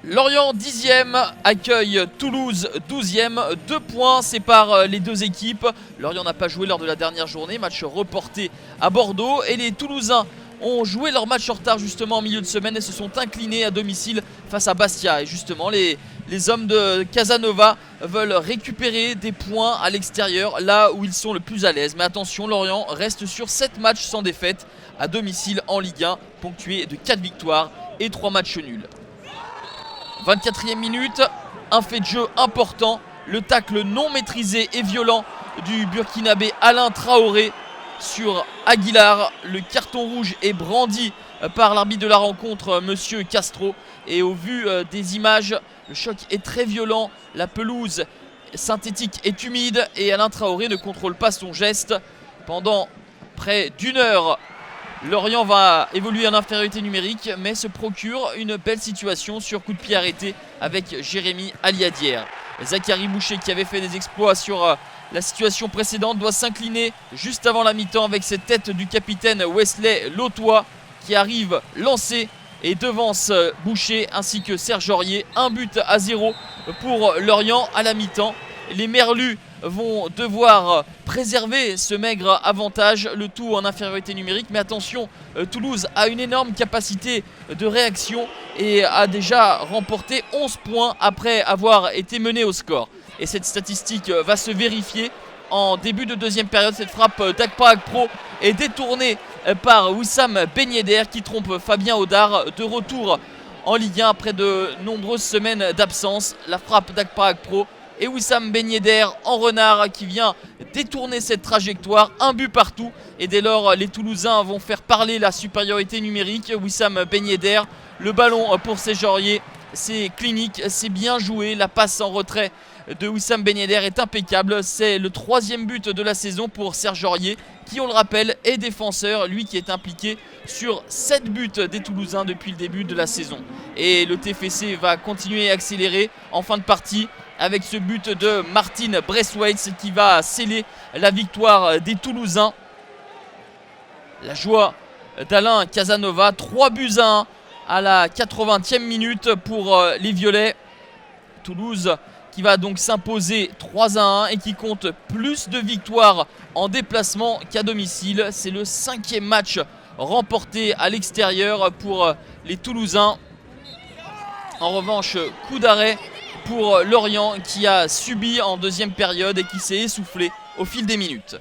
Lorient 10e accueille Toulouse 12e, 2 points séparent les deux équipes. Lorient n'a pas joué lors de la dernière journée, match reporté à Bordeaux, et les Toulousains ont joué leur match en retard justement en milieu de semaine et se sont inclinés à domicile face à Bastia. Et justement les hommes de Casanova veulent récupérer des points à l'extérieur, là où ils sont le plus à l'aise. Mais attention, Lorient reste sur 7 matchs sans défaite à domicile en Ligue 1, ponctué de 4 victoires et 3 matchs nuls. 24e minute, un fait de jeu important, le tacle non maîtrisé et violent du Burkinabé Alain Traoré sur Aguilar. Le carton rouge est brandi par l'arbitre de la rencontre, monsieur Castro. Et au vu des images, le choc est très violent, la pelouse synthétique est humide et Alain Traoré ne contrôle pas son geste. Pendant près d'une heure, Lorient va évoluer en infériorité numérique, mais se procure une belle situation sur coup de pied arrêté avec Jérémy Aliadière. Zachary Boucher, qui avait fait des exploits sur la situation précédente, doit s'incliner juste avant la mi-temps avec cette tête du capitaine Wesley Lautois qui arrive lancé et devance Boucher ainsi que Serge Aurier. 1-0 pour Lorient à la mi-temps. Les Merlus vont devoir préserver ce maigre avantage, le tout en infériorité numérique. Mais attention, Toulouse a une énorme capacité de réaction et a déjà remporté 11 points après avoir été mené au score. Et cette statistique va se vérifier en début de deuxième période. Cette frappe d'Akpa-Akpro est détournée par Wissam Ben Yedder qui trompe Fabien Audard, de retour en Ligue 1 après de nombreuses semaines d'absence. La frappe d'Akpa-Akpro et Wissam Ben Yedder en renard qui vient détourner cette trajectoire. 1 but partout et dès lors les Toulousains vont faire parler la supériorité numérique. Wissam Ben Yedder, le ballon pour Serge Aurier, c'est clinique, c'est bien joué. La passe en retrait de Wissam Ben Yedder est impeccable. C'est le 3e but de la saison pour Serge Aurier qui, on le rappelle, est défenseur, lui qui est impliqué sur 7 buts des Toulousains depuis le début de la saison. Et le TFC va continuer à accélérer en fin de partie avec ce but de Martin Braithwaite qui va sceller la victoire des Toulousains. La joie d'Alain Casanova, 3-1 à la 80e minute pour les Violets. Toulouse qui va donc s'imposer 3-1 et qui compte plus de victoires en déplacement qu'à domicile. C'est le 5e match remporté à l'extérieur pour les Toulousains. En revanche, coup d'arrêt pour Lorient qui a subi en deuxième période et qui s'est essoufflé au fil des minutes.